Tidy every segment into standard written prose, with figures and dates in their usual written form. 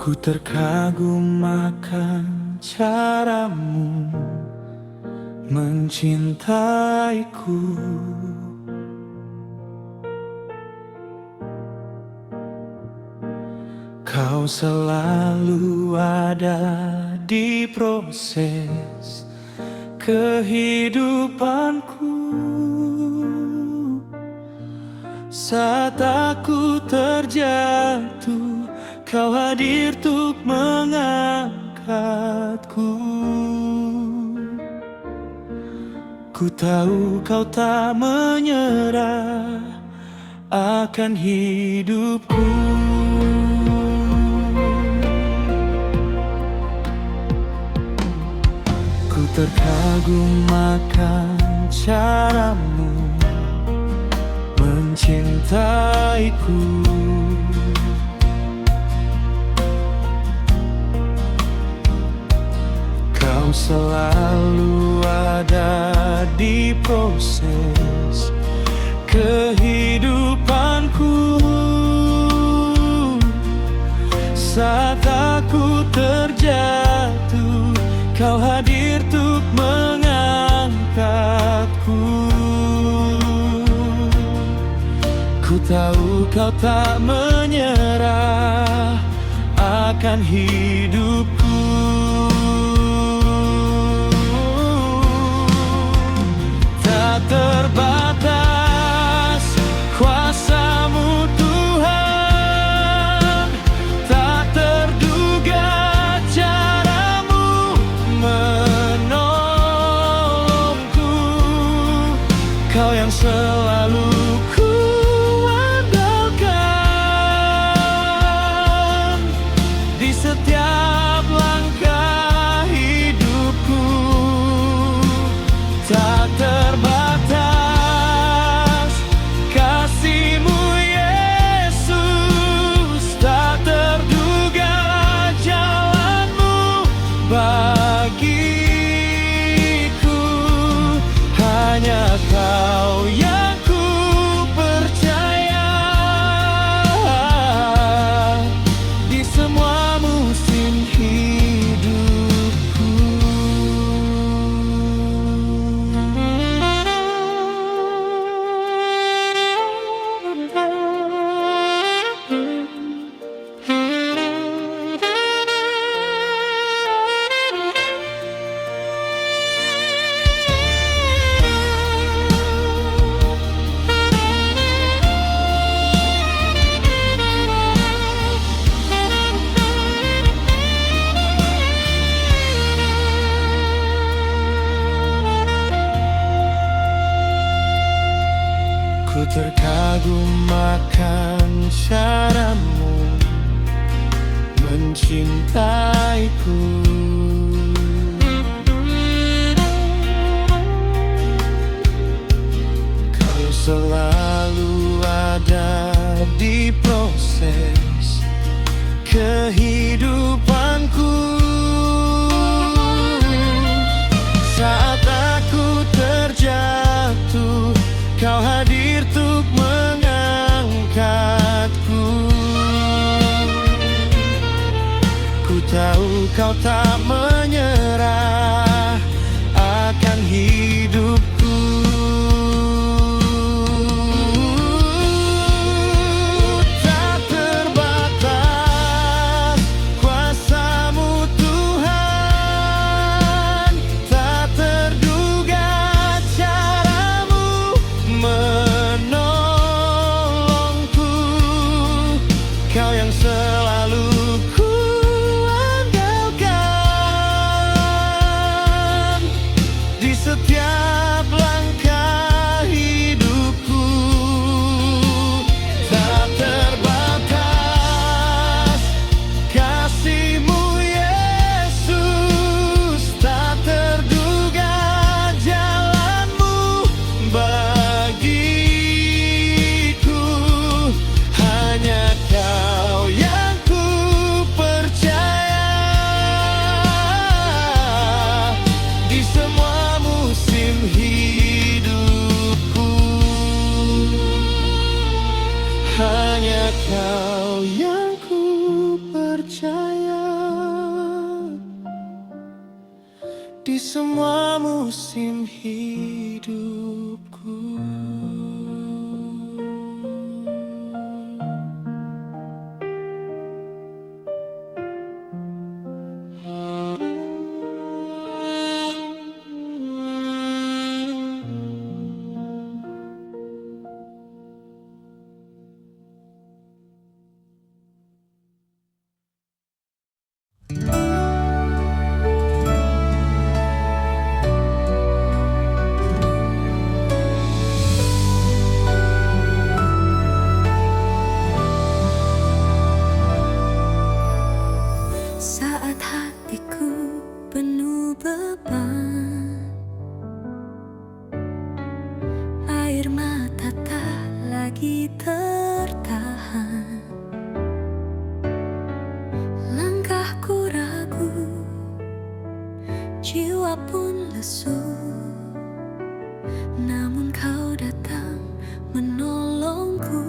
Ku terkagum akan caramu mencintaiku. Kau selalu ada di proses kehidupanku. Saat aku terjatuh, Kau hadir untuk mengangkatku. Ku tahu Kau tak menyerah akan hidupku. Ku terkagum akan caramu mencintaiku. Kau selalu ada di proses kehidupanku. Saat aku terjatuh, Kau hadir untuk mengangkatku. Ku tahu Kau tak menyerah akan hidupku. Tak terbatas kuasa-Mu Tuhan, tak terduga cara-Mu menolongku. Kau yang selalu ku andalkan di setiap langkah hidupku. Tak terbatas kasih-Mu Yesus, tak terduga jalan-Mu bagiku. Hanya Kau yang ku percaya di semua musim hidupku. Ku terkagum akan cara-Mu mencintaiku. Kau selalu ada di proses kehidupanku. Saat aku terjatuh, Kau hadir untuk mengangkatku. Ku tahu Kau tak menyerah akan hidupku. Tak terbatas kuasa-Mu Tuhan, tak terduga cara-Mu menolongku. Kau yang selalu ku andalkan di setiap langkah hidupku. Tak terbatas kasih-Mu Yesus, tak terduga jalan-Mu bagiku. Hanya Kau yang ku percaya di semua musim hidupku. Hanya Kau yang ku percaya. di semua musim hidupku. Saat hatiku penuh beban, air mata tak lagi tertahan, langkahku ragu, jiwa pun lesu. Namun kau datang menolongku.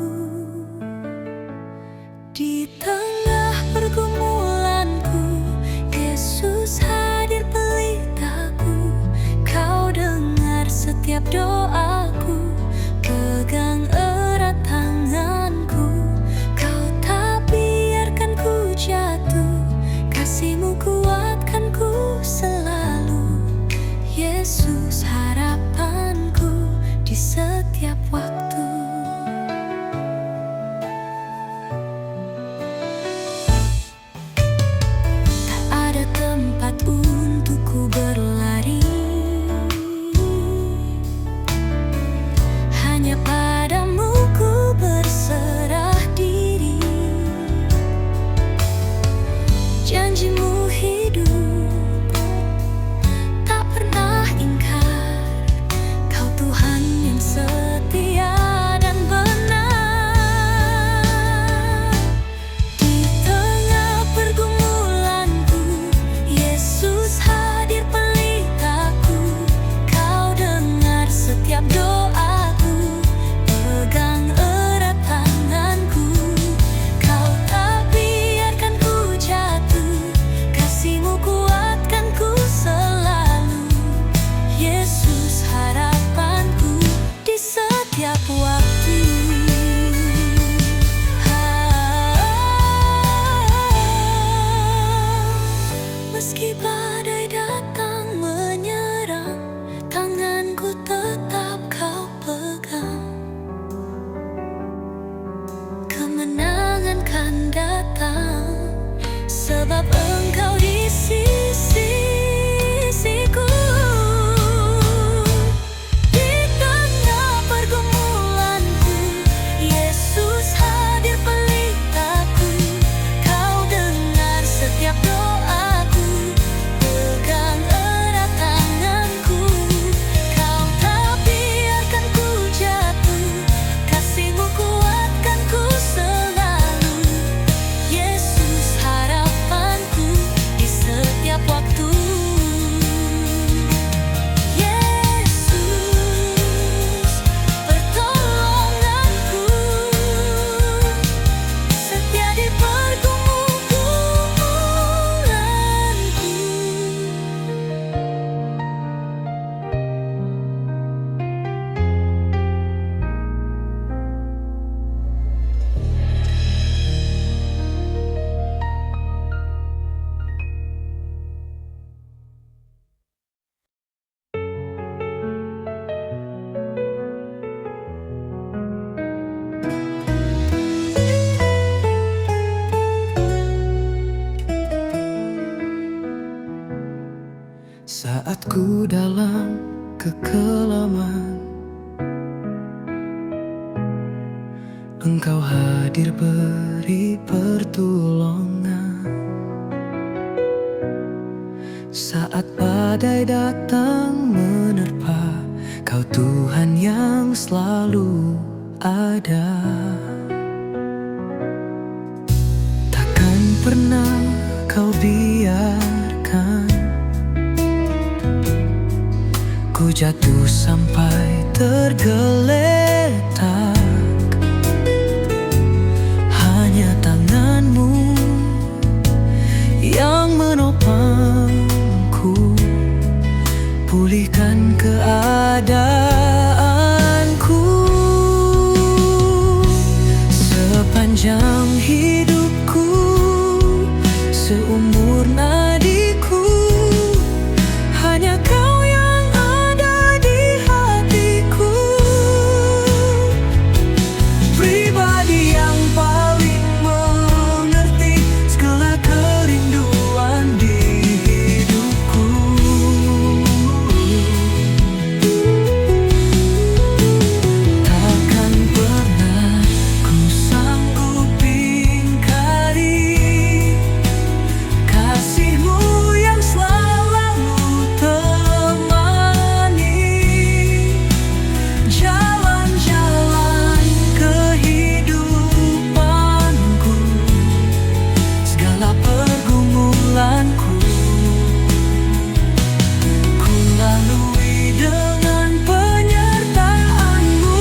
Di tengah pergumulanku, Yesus hadir pelitaku. Kau dengar setiap doaku, pegang erat tanganku. Kau tak biarkan ku jatuh, kasih-Mu kuatkan ku selalu. Yesus harapanku di setiap waktu. Tempat untukku berlari, hanya padamu ku berserah diri. Janji-Mu hidup, tak pernah ingkar. Kau Tuhan yang setia dan benar. Di tengah pergumulanku, Yesus hadir pelitaku. Kau dengar setiap doaku, pegang erat tanganku. Kau tak biarkan ku jatuh, kasih-Mu kuatkan ku selalu. Yesus harapanku di setiap waktu. Meski badai datang menyerang, tanganku tetap kau pegang. Kemenangan kan datang, sebab Engkau di sisiku. Di tengah pergumulanku, Yesus hadir pelitaku. Kau dengar setiap doaku, pegang erat tanganku. Kau tak biarkan ku jatuh, kasih-Mu kuatkan ku selalu. Yesus harapanku di setiap waktu. Yesus pertolonganku, setia di pergumulanku. Saat ku dalam kekelaman, Engkau hadir beri pertolongan. Saat badai datang menerpa, Kau Tuhan yang selalu ada. Takkan pernah Kau biarkan ku jatuh sampai tergeletak. Hanya tangan-Mu yang menopangku. Sepanjang hidupku, seumur nadiku, hanya kau yang ada di hatiku. Pribadi yang paling mengerti segala kerinduan di hidupku. Takkan pernah ku sanggup ingkari kasih-Mu yang selalu temani jalan-jalan kehidupanku, segala pergumulanku. Ku lalui dengan penyertaan-Mu.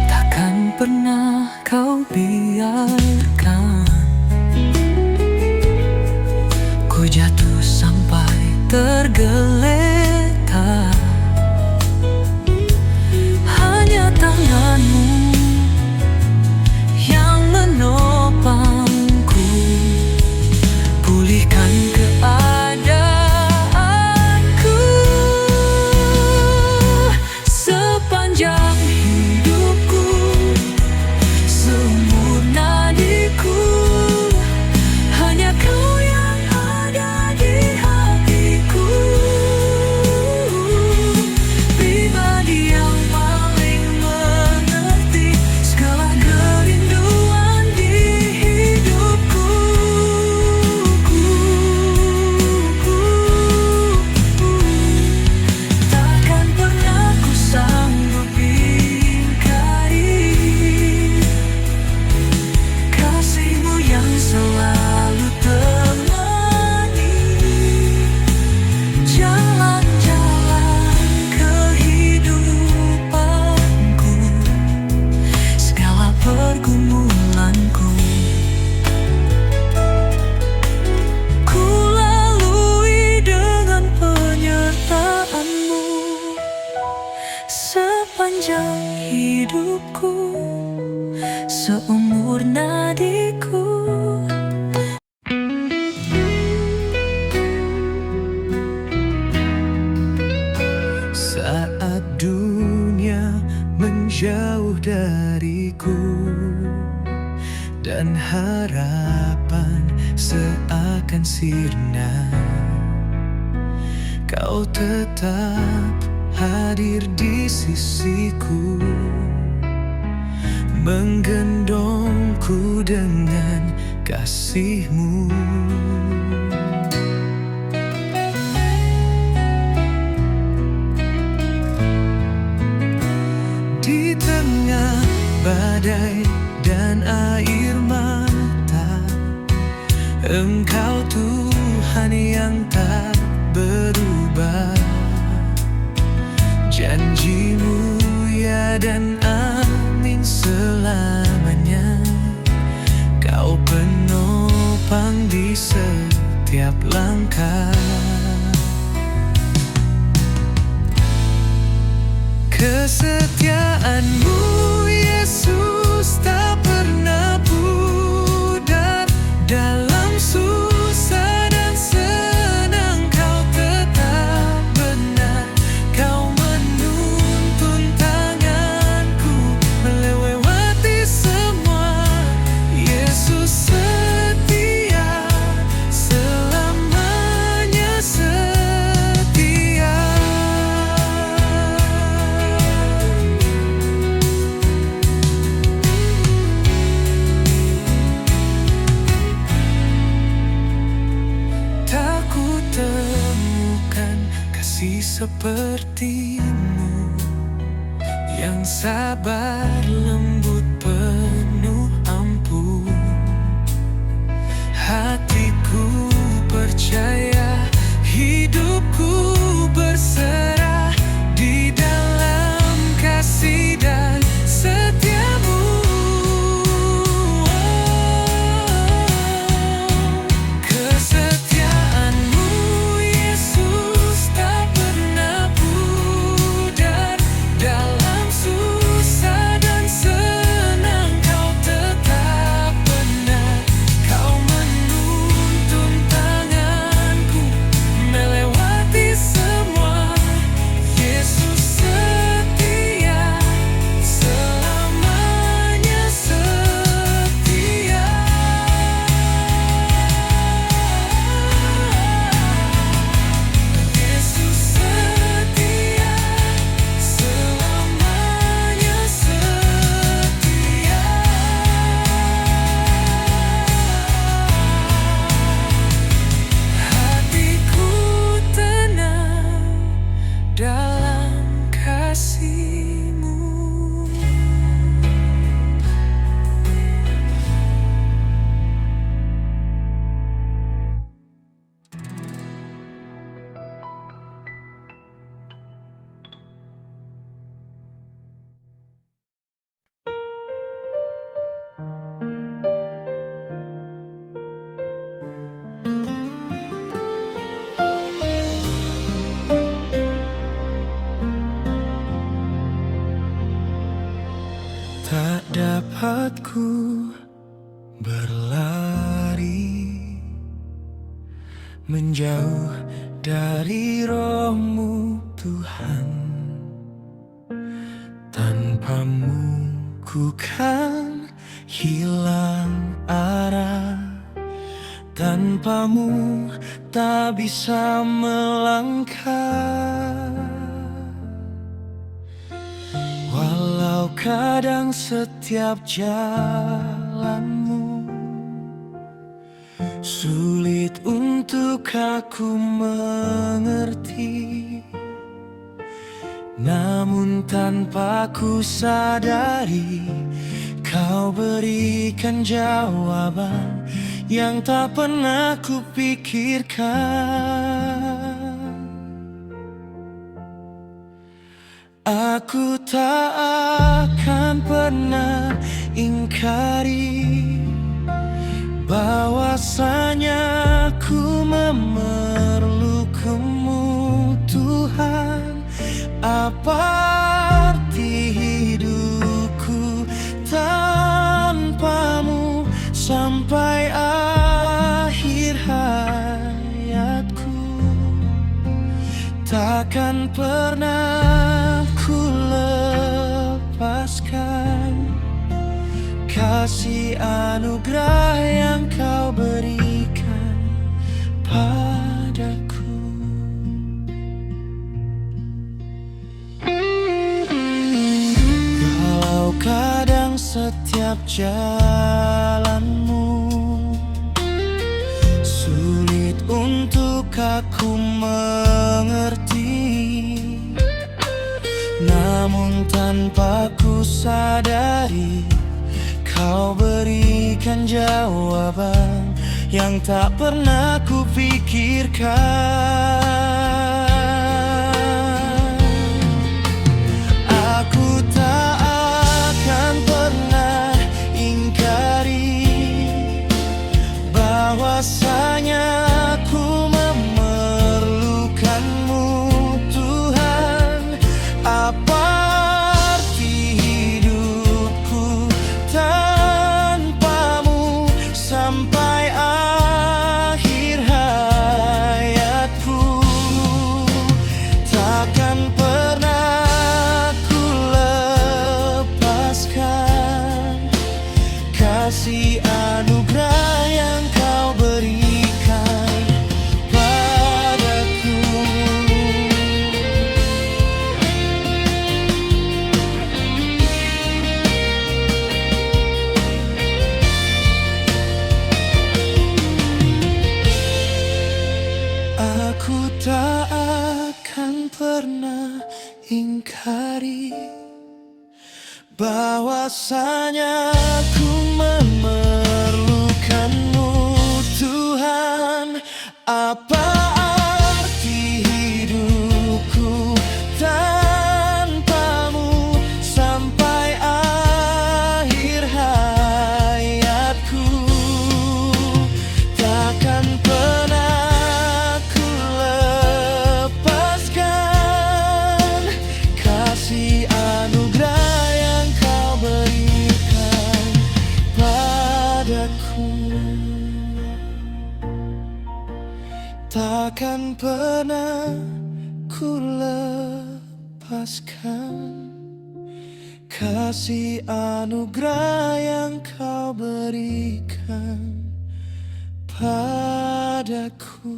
Takkan pernah kau biarkan ku jatuh sampai tergeletak. Hanya tangan-Mu yang menopangku, pulihkan keadaanku. Sepanjang hidupku, seumur nadiku, hanya kau yang ada di hatiku. Pribadi yang paling mengerti segala kerinduan di hidupku. Takkan pernah ku sanggup ingkari kasih-Mu yang selalu temani jalan-jalan kehidupanku, segala pergumulanku. Ku lalui dengan penyertaan-Mu. Sepanjang hidupku, seumur nadiku. Saat dunia menjauh dariku dan harapan seakan sirna, Kau tetap hadir di sisiku, menggendongku dengan kasih-Mu. Di tengah badai dan air mata, Engkau Tuhan yang tak berubah. Janji-Mu ya dan amin selamanya. Kau penopang di setiap langkah. Kesetiaan-Mu Yesus tak pernah pudar. Dalam susah dan senang Kau tetap benar. Kau menuntun tanganku melewati semua. Yesus setia, selamanya setia. Seperti-Mu yang sabar, lembut, penuh ampun. Hatiku percaya, hidupku berserah di dalam tempatku berlari, menjauh dari Roh-Mu Tuhan. Tanpamu ku kan hilang arah, tanpamu tak bisa melangkah. Walau kadang setiap jalanmu sulit untuk aku mengerti, namun tanpa ku sadari, Kau berikan jawaban yang tak pernah ku pikirkan. Aku tak akan pernah ingkari bahwasanya ku memerlukanmu Tuhan. Apa arti hidupku tanpamu sampai akhir hayatku? Takkan pernah ku lepaskan kasih anugerah yang Kau berikan padaku. Walau kadang setiap jalanmu sulit untuk aku mengerti, namun tanpa ku sadari, Kau berikan jawaban yang tak pernah ku pikirkan. Aku tak akan pernah ingkari bahwasanya ku memerlukanmu Tuhan. Apa arti hidupku tanpamu sampai akhir hayatku? Takkan pernah ku lepaskan kasih anugerah yang Kau berikan padaku. Aku tak akan pernah ingkari bahwasanya ku memerlukanmu Tuhan. Apa arti hidupku tanpamu sampai akhir hayatku? Takkan pernah ku lepaskan kasih anugerah yang Kau berikan padaku. Takkan pernah ku lepaskan kasih anugerah yang Kau berikan padaku.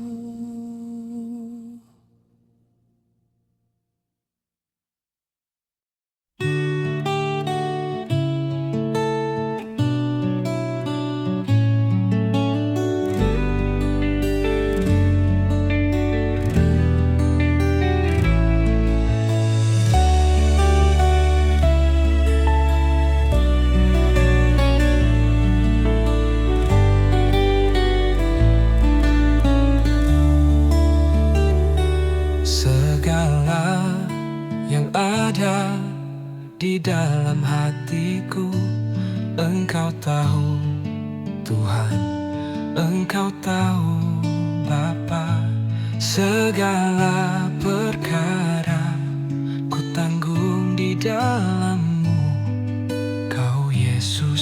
Di dalam hatiku Engkau tahu Tuhan, Engkau tahu Bapa. Segala perkara ku tanggung di dalam-Mu, Kau Yesus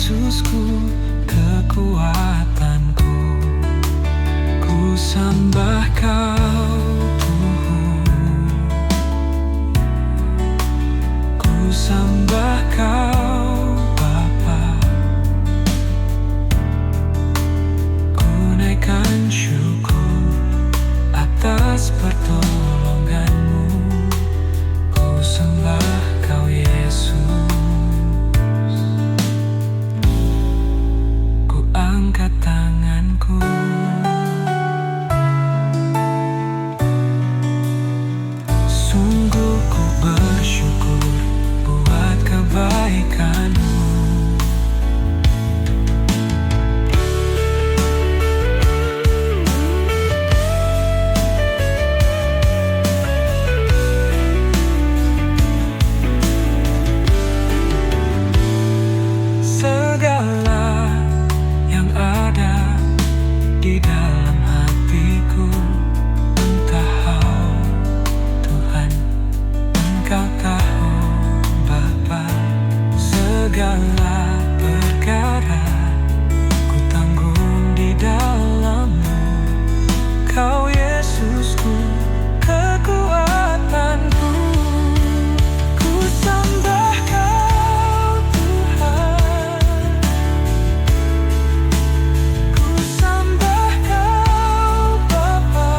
Yesusku, kekuatanku. Ku sembah Kau Tuhan, ku sembah Kau Bapa. Ku naikkan syukur atas pertolongan-Mu. Ku sembah Kau Yesus. Ku angkat tanganku, sungguh ku bersyukur buat kebaikan-Mu. Segala yang ada di dalam hatiku, Engkau Tuhan, Engkau tahu Bapa. Segala perkara ku tanggung di dalam-Mu. Kau Yesusku, kekuatanku. Ku sembah Kau Tuhan, ku sembah Kau Bapa.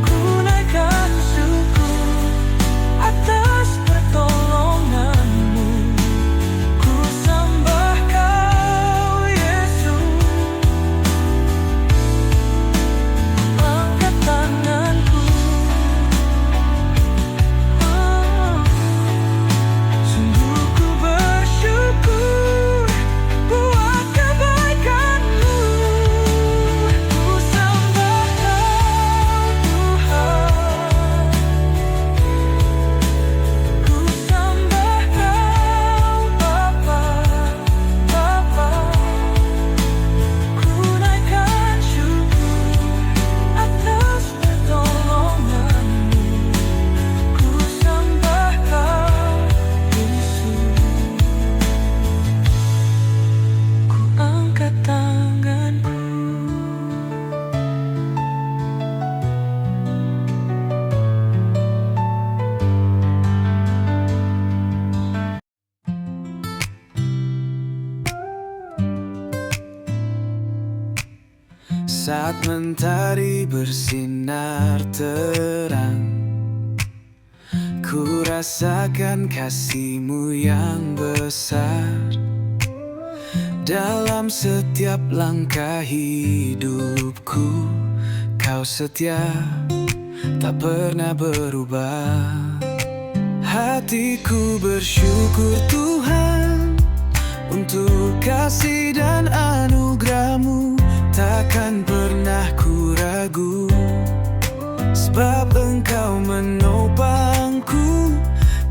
Ku naikkan syukur atas pertolongan-Mu. Ku sembah Kau Yesus. Angkat tanganku, sungguh ku bersyukur buat kebaikan-Mu. Ku sembah Kau Tuhan, ku sembah Kau Bapa. Ku naikkan syukur atas pertolongan-Mu. Ku sembah Kau Yesus. Ku angkat tanganku. Saat mentari bersinar terang, ku rasakan kasih-Mu yang besar. Dalam setiap langkah hidupku, Kau setia, tak pernah berubah. Hatiku bersyukur Tuhan untuk kasih dan anugerah-Mu. Takkan pernah ku ragu, sebab Engkau menopangku.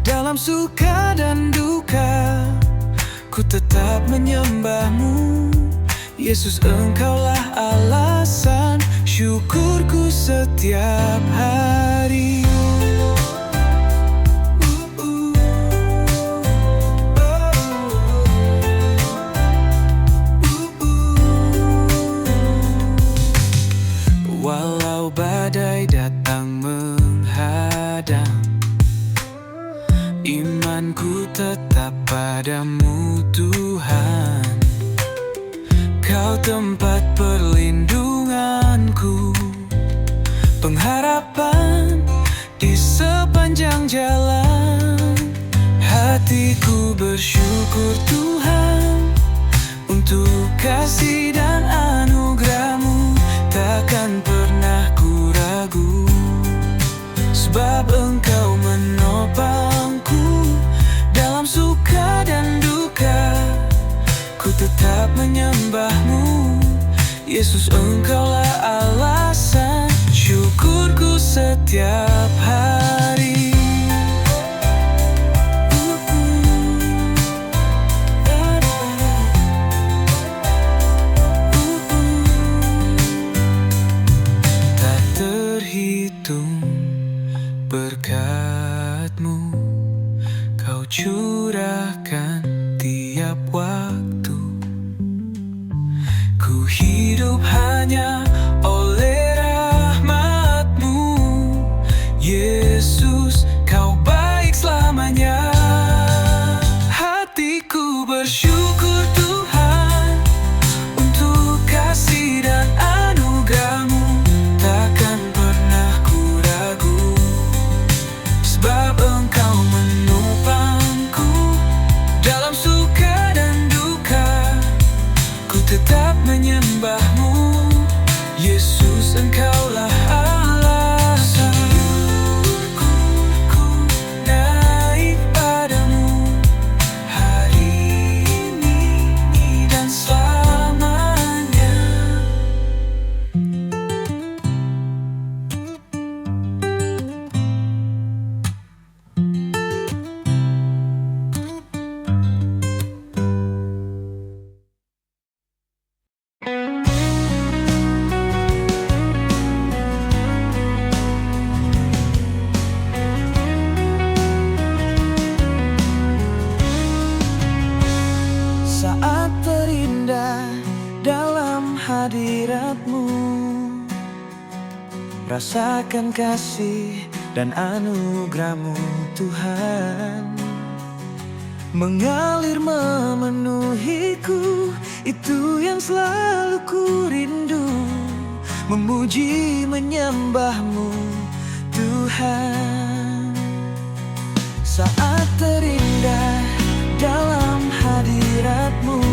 Dalam suka dan duka, ku tetap menyembah-Mu. Yesus, Engkaulah alasan syukurku setiap hari. Walau badai datang menghadang, imanku tetap pada-Mu Tuhan. Kau tempat perlindunganku, pengharapan di sepanjang jalan. Hatiku bersyukur Tuhan untuk kasih dan anugerah-Mu. Takkan pernah ku ragu, sebab Engkau menopangku. Dalam suka dan duka, ku tetap menyembah-Mu. Yesus, Engkaulah alasan syukurku setiap hari. berkat-Mu, Kau Kau curahkan tiap waktu. Ku hidup hanya oleh rahmat-Mu, Yesus, Kau baik selamanya. Hatiku bersyukur Tuhan untuk kasih dan anugerah-Mu. Takkan pernah ku ragu, sebab Engkau menopangku dalam suka dan duka. Ku tetap menyembah-Mu, Yesus, Engkaulah Allah. Syukurku ku naik padamu hari ini dan selamanya. Saat terindah dalam hadirat-Mu, rasakan kasih dan anugerah-Mu Tuhan. Mengalir memenuhiku, itu yang selalu ku rindu. Memuji menyembah-Mu Tuhan. Saat terindah dalam hadirat-Mu,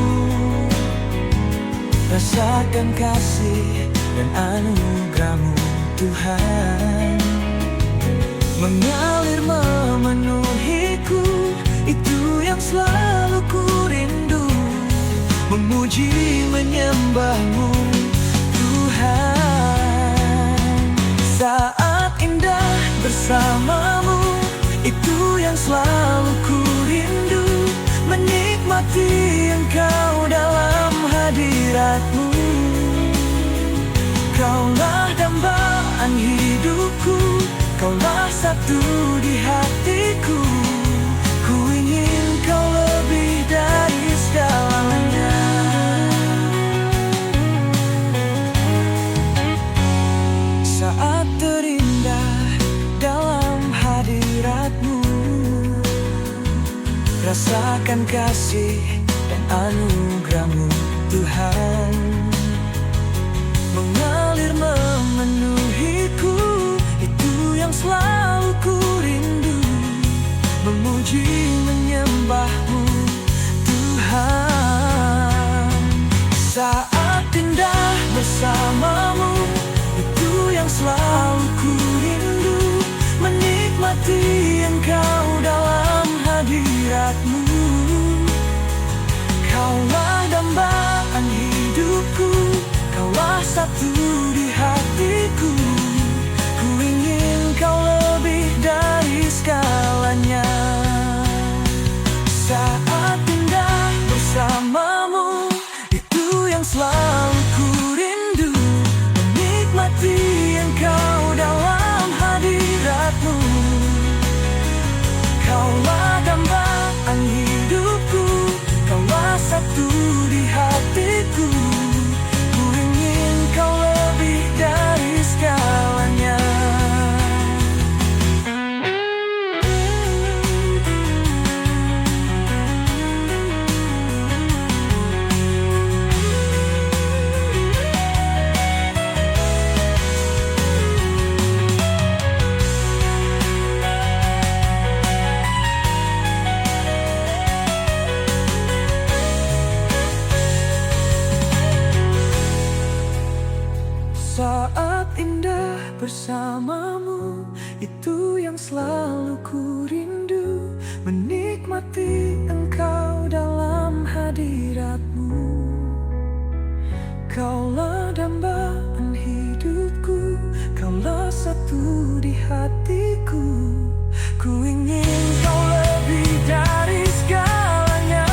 rasakan kasih dan anugerah-Mu Tuhan. Mengalir memenuhiku, itu yang selalu ku rindu. Memuji menyembah-Mu Tuhan. Saat indah bersama-Mu, itu yang selalu ku rindu. Menikmati Engkau dalam hadirat-Mu. Kaulah dambaan hidupku, Kaulah satu di hatiku. Ku ingin Kau lebih dari segalanya. Saat terindah dalam hadirat-Mu, rasakan kasih dan anugerah-Mu Tuhan. Mengalir memenuhiku, itu yang selalu ku rindu. Memuji menyembah-Mu Tuhan. Saat indah bersama-Mu, itu yang selalu ku rindu. Menikmati Engkau dalam hadirat-Mu. Kaulah dambaan hidupku, Kaulah satu di hatiku. Ku ingin Kau lebih dari segalanya. Saat indah bersama-Mu, itu yang selalu ku rindu. Menikmati Engkau dalam hadirat-Mu. Kaulah dambaan hidupku, Kaulah satu di hatiku. Ku ingin Kau lebih dari segalanya. Saat indah bersama-Mu, itu yang selalu ku rindu. Menikmati Engkau dalam hadirat-Mu. Kaulah dambaan hidupku, Kaulah satu di hatiku. Ku ingin Kau lebih dari segalanya.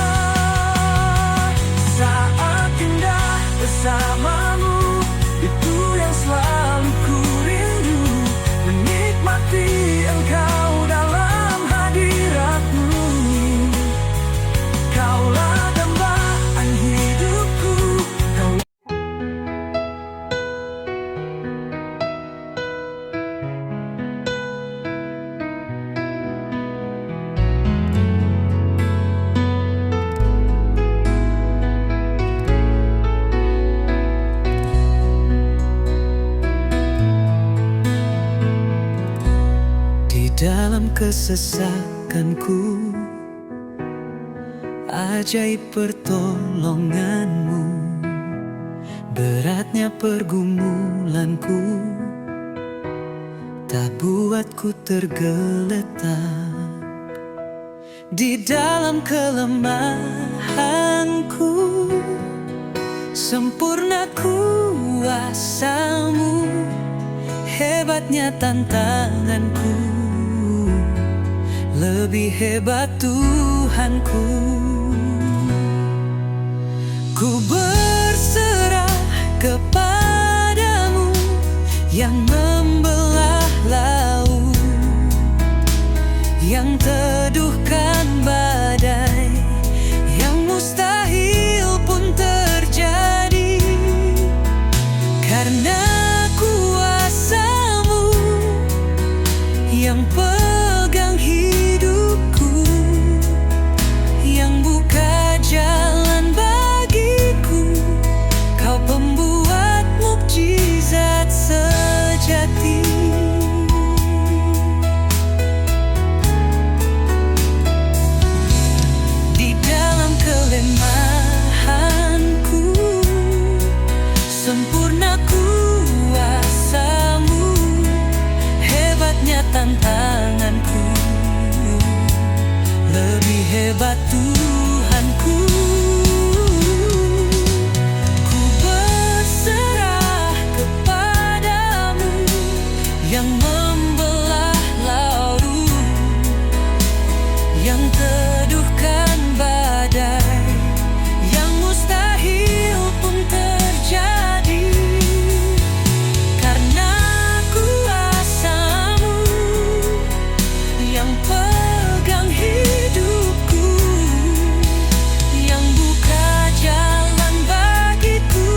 Saat indah bersama-Mu, itu yang selalu ku rindu. Menikmati Engkau dalam hadirat-Mu. kesesakanku, ajaib pertolonganmu. Beratnya pergumulanku tak buatku tergeletak. Di dalam kelemahanku, sempurna kuasa-Mu. Hebatnya tantanganku, lebih hebat Tuhanku. Ku berserah kepadamu yang membelah laut, yang teduhkan badai, yang mustahil pun terjadi. Karena kuasa-Mu yang pegang hidupku, yang buka jalan bagiku. Kau pembuat mukjizat sejati. Di dalam kelemahanku, sempurna kuasa-Mu. Hebatnya tantanganku, lebih hebat Tuhanku. Ku berserah kepadamu yang membelah laut, yang teduhkan badai, yang mustahil pun terjadi. Karena kuasa-Mu yang pegang hidupku, yang buka jalan bagiku.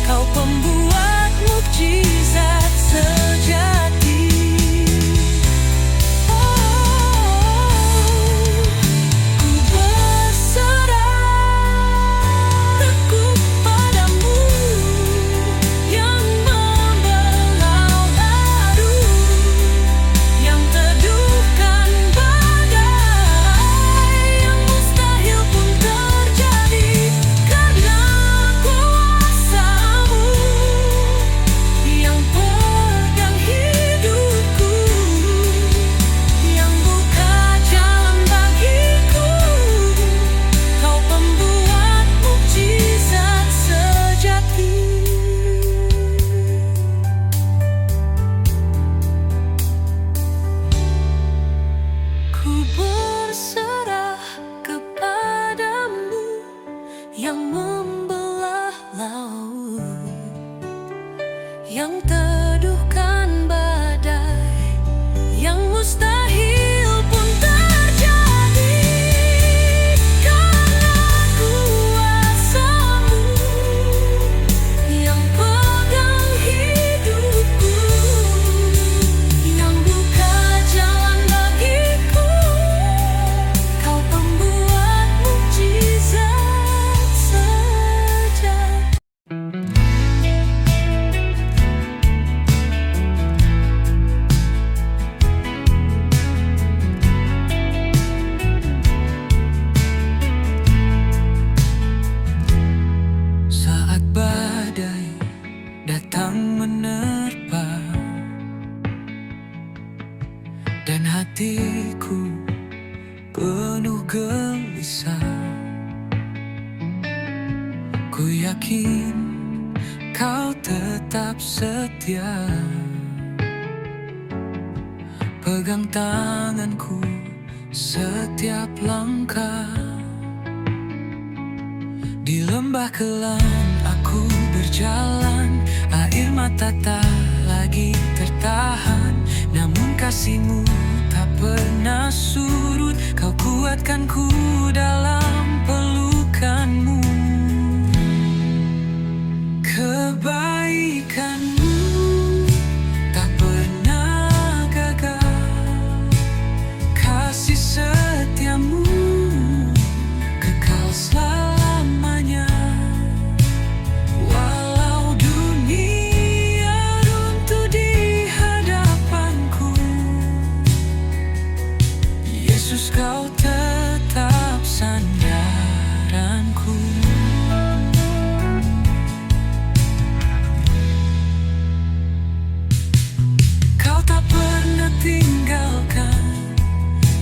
Kau pembuat mukjizat sejati. Ku berserah kepadamu yang membelah laut, yang teduhkan badai, yang mustahil pun terjadi. Karena kuasa-Mu yang pegang hidupku, yang buka jalan bagiku. Kau pembuat mukjizat sejati. Ku berserah kepadamu yang membelah laut, yang teduhkan badai, yang mustahil pun terjadi. Karena kuasa-Mu yang pegang hidupku, yang buka jalan bagiku. Kau pembuat mukjizat sejati. Saat badai datang menerpa dan hatiku penuh gelisah, ku yakin Kau tetap setia. Pegang tanganku setiap langkah. Di lembah kelam aku berjalan, air mata tak lagi tertahan. Namun kasih-Mu tak pernah surut, Kau kuatkanku dalam pelukan-Mu. Kebaikan-Mu tak pernah gagal, kasih setia-Mu kekal selamanya. Walau dunia runtuh di hadapanku, Kau tetap sandaranku. Kau tak pernah tinggalkan,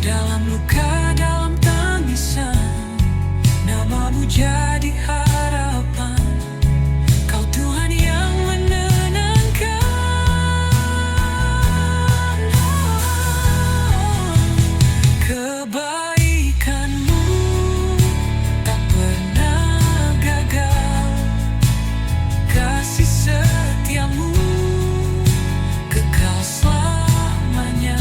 dalam luka, dalam tangisan, namamu jadi harapan. Kau Tuhan yang menenangkan. Kebaikanmu tak pernah gagal, kasih setiamu kekal selamanya.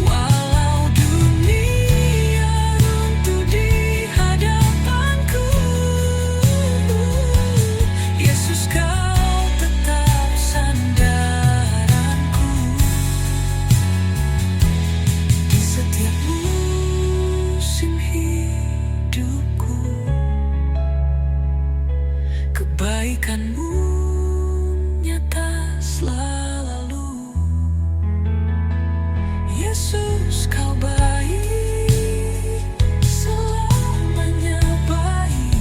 Walau dunia runtuh di hadapanku, Yesus kau tetap sandaranku. Di setiap musim hidupku, kebaikanmu nyata selalu. Yesus kau baik, selamanya baik.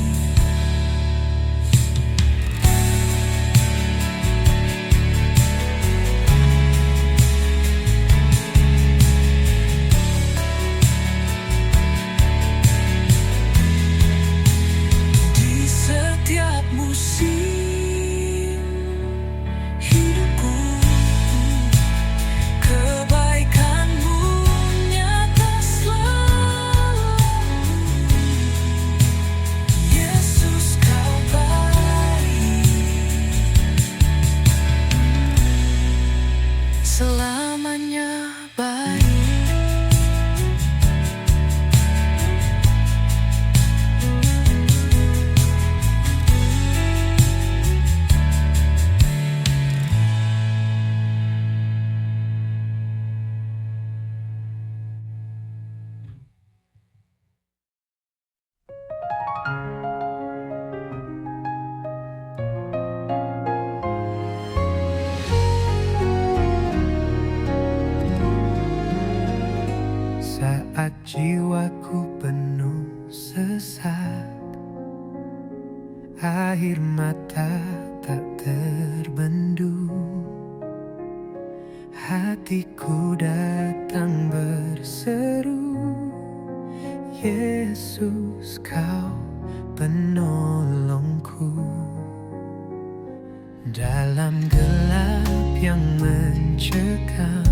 Di setiap musim hidupku, kebaikanmu nyata selalu. Yesus kau baik, selamanya baik. Saat jiwaku penuh sesak, air mata tak terbendung, hatiku datang berseru, Yesus kau penolongku. Dalam gelap yang mencekam,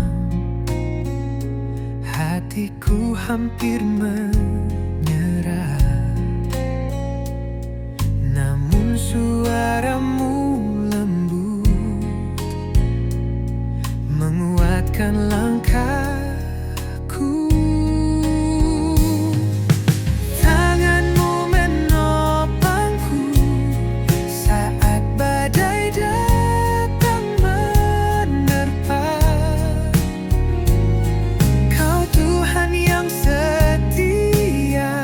hatiku hampir menyerah, namun suaramu lembut menguatkan langkahku. Tanganmu menopangku saat badai datang menerpa. Kau Tuhan yang setia,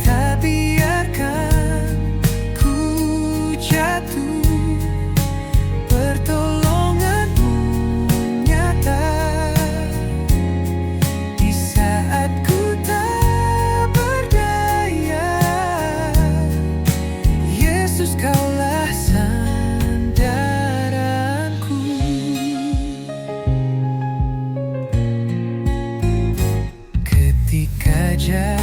tak biarkan ku jatuh. Pertolonganmu nyata di saat ku tak berdaya. Yesus kaulah sandaranku. Ketika jalan